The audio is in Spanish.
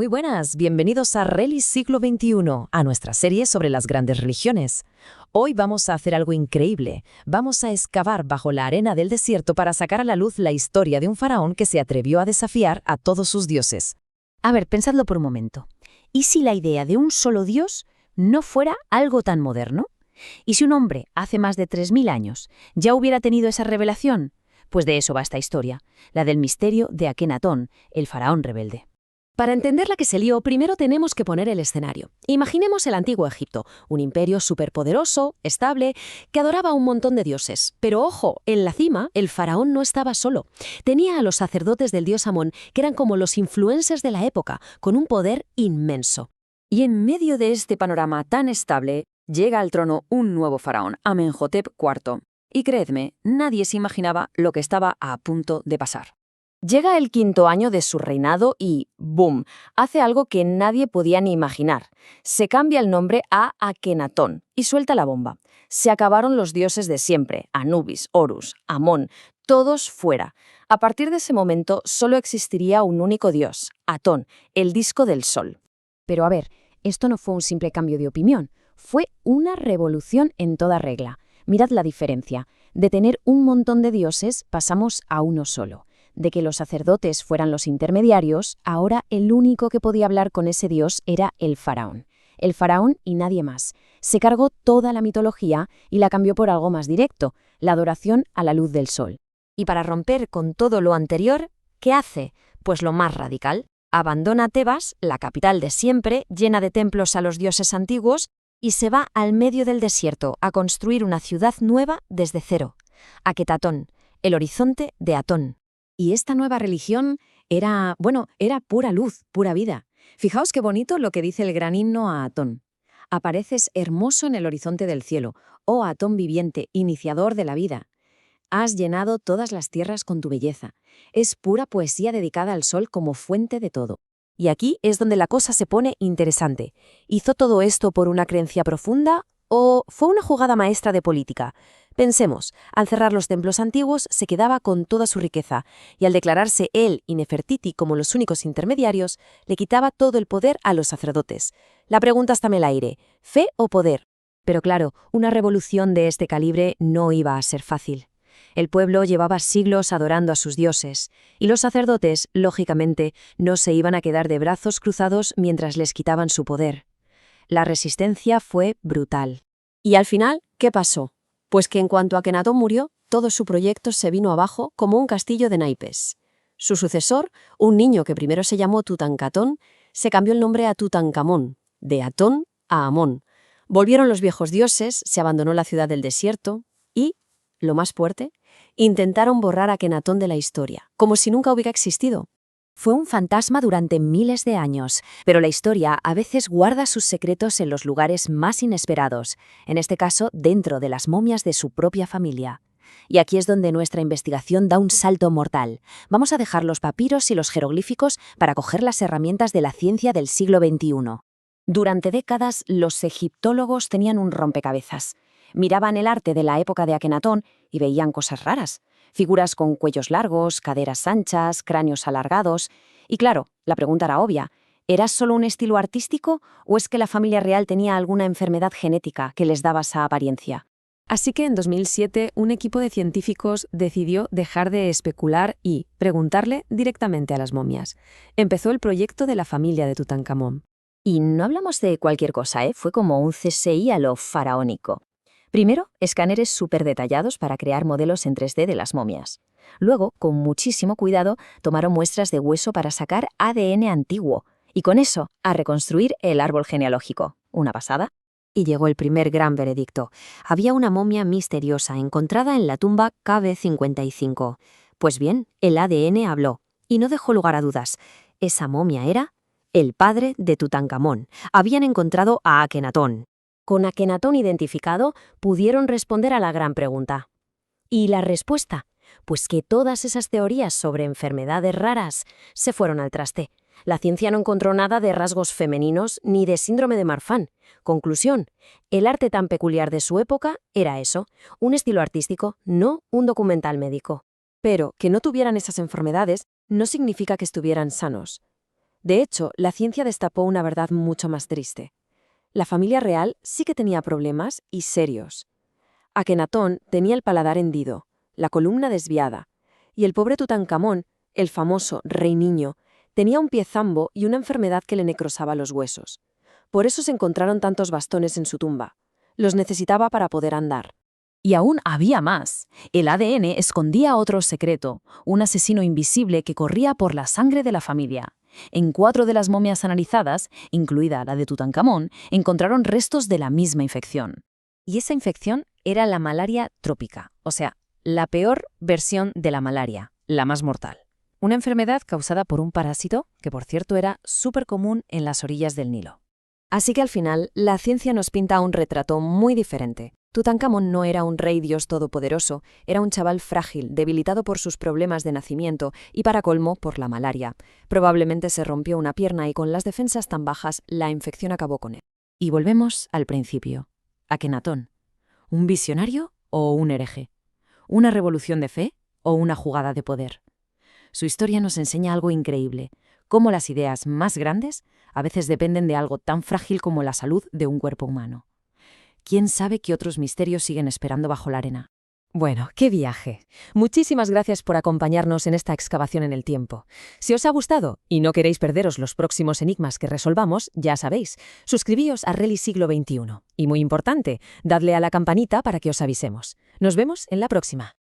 buenas, bienvenidos a Relis Siglo XXI, a nuestra serie sobre las grandes religiones. Hoy vamos a hacer algo increíble. Vamos a excavar bajo la arena del desierto para sacar a la luz la historia de un faraón que se atrevió a desafiar a todos sus dioses. A ver, pensadlo por un momento. ¿Y si la idea de un solo dios no fuera algo tan moderno? ¿Y si un hombre, hace más de 3000 años, ya hubiera tenido esa revelación? Pues de eso va esta historia, la del misterio de Akenatón, el faraón rebelde. Para entender la que se lió, primero tenemos que poner el escenario. Imaginemos el antiguo Egipto, un imperio superpoderoso, estable, que adoraba a un montón de dioses. Pero ojo, en la cima, el faraón no estaba solo. Tenía a los sacerdotes del dios Amón, que eran como los influencers de la época, con un poder inmenso. Y en medio de este panorama tan estable, llega al trono un nuevo faraón, Amenhotep IV. Y creedme, nadie se imaginaba lo que estaba a punto de pasar. Llega el 5.º año de su reinado y ¡boom!, hace algo que nadie podía ni imaginar. Se cambia el nombre a Akenatón y suelta la bomba. Se acabaron los dioses de siempre, Anubis, Horus, Amón, todos fuera. A partir de ese momento solo existiría un único dios, Atón, el disco del sol. Pero a ver, esto no fue un simple cambio de opinión, fue una revolución en toda regla. Mirad la diferencia. De tener un montón de dioses pasamos a uno solo. De que los sacerdotes fueran los intermediarios, ahora el único que podía hablar con ese dios era el faraón. El faraón y nadie más. Se cargó toda la mitología y la cambió por algo más directo, la adoración a la luz del sol. Y para romper con todo lo anterior, ¿qué hace? Pues lo más radical. Abandona Tebas, la capital de siempre, llena de templos a los dioses antiguos, y se va al medio del desierto a construir una ciudad nueva desde cero. Aketatón, el horizonte de Atón. Y esta nueva religión era pura luz, pura vida. Fijaos qué bonito lo que dice el gran himno a Atón. Apareces hermoso en el horizonte del cielo, oh Atón viviente, iniciador de la vida. Has llenado todas las tierras con tu belleza. Es pura poesía dedicada al sol como fuente de todo. Y aquí es donde la cosa se pone interesante. ¿Hizo todo esto por una creencia profunda o fue una jugada maestra de política? Pensemos, al cerrar los templos antiguos se quedaba con toda su riqueza, y al declararse él y Nefertiti como los únicos intermediarios, le quitaba todo el poder a los sacerdotes. La pregunta está en el aire, ¿fe o poder? Pero claro, una revolución de este calibre no iba a ser fácil. El pueblo llevaba siglos adorando a sus dioses, y los sacerdotes, lógicamente, no se iban a quedar de brazos cruzados mientras les quitaban su poder. La resistencia fue brutal. Y al final, ¿qué pasó? Pues que en cuanto Akenatón murió, todo su proyecto se vino abajo como un castillo de naipes. Su sucesor, un niño que primero se llamó Tutankamón, se cambió el nombre a Tutankamón, de Atón a Amón. Volvieron los viejos dioses, se abandonó la ciudad del desierto y, lo más fuerte, intentaron borrar a Akenatón de la historia, como si nunca hubiera existido. Fue un fantasma durante miles de años, pero la historia a veces guarda sus secretos en los lugares más inesperados, en este caso dentro de las momias de su propia familia. Y aquí es donde nuestra investigación da un salto mortal. Vamos a dejar los papiros y los jeroglíficos para coger las herramientas de la ciencia del siglo XXI. Durante décadas, los egiptólogos tenían un rompecabezas. Miraban el arte de la época de Akenatón y veían cosas raras. Figuras con cuellos largos, caderas anchas, cráneos alargados. Y claro, la pregunta era obvia. ¿Era solo un estilo artístico o es que la familia real tenía alguna enfermedad genética que les daba esa apariencia? Así que en 2007 un equipo de científicos decidió dejar de especular y preguntarle directamente a las momias. Empezó el proyecto de la familia de Tutankamón. Y no hablamos de cualquier cosa, fue como un CSI a lo faraónico. Primero, escáneres súper detallados para crear modelos en 3D de las momias. Luego, con muchísimo cuidado, tomaron muestras de hueso para sacar ADN antiguo. Y con eso, a reconstruir el árbol genealógico. ¿Una pasada? Y llegó el primer gran veredicto. Había una momia misteriosa encontrada en la tumba KB55. Pues bien, el ADN habló. Y no dejó lugar a dudas. Esa momia era el padre de Tutankamón. Habían encontrado a Akenatón. Con Akenatón identificado, pudieron responder a la gran pregunta. ¿Y la respuesta? Pues que todas esas teorías sobre enfermedades raras se fueron al traste. La ciencia no encontró nada de rasgos femeninos ni de síndrome de Marfan. Conclusión, el arte tan peculiar de su época era eso, un estilo artístico, no un documental médico. Pero que no tuvieran esas enfermedades no significa que estuvieran sanos. De hecho, la ciencia destapó una verdad mucho más triste. La familia real sí que tenía problemas y serios. Akenatón tenía el paladar hendido, la columna desviada, y el pobre Tutankamón, el famoso rey niño, tenía un pie zambo y una enfermedad que le necrosaba los huesos. Por eso se encontraron tantos bastones en su tumba. Los necesitaba para poder andar. Y aún había más. El ADN escondía otro secreto, un asesino invisible que corría por la sangre de la familia. En 4 de las momias analizadas, incluida la de Tutankamón, encontraron restos de la misma infección. Y esa infección era la malaria trópica, o sea, la peor versión de la malaria, la más mortal. Una enfermedad causada por un parásito que, por cierto, era súper común en las orillas del Nilo. Así que al final, la ciencia nos pinta un retrato muy diferente. Tutankamón no era un rey dios todopoderoso, era un chaval frágil, debilitado por sus problemas de nacimiento y, para colmo, por la malaria. Probablemente se rompió una pierna y con las defensas tan bajas, la infección acabó con él. Y volvemos al principio. Akenatón. ¿Un visionario o un hereje? ¿Una revolución de fe o una jugada de poder? Su historia nos enseña algo increíble, cómo las ideas más grandes a veces dependen de algo tan frágil como la salud de un cuerpo humano. ¿Quién sabe qué otros misterios siguen esperando bajo la arena? Bueno, qué viaje. Muchísimas gracias por acompañarnos en esta excavación en el tiempo. Si os ha gustado y no queréis perderos los próximos enigmas que resolvamos, ya sabéis, suscribíos a Reli Siglo XXI. Y muy importante, dadle a la campanita para que os avisemos. Nos vemos en la próxima.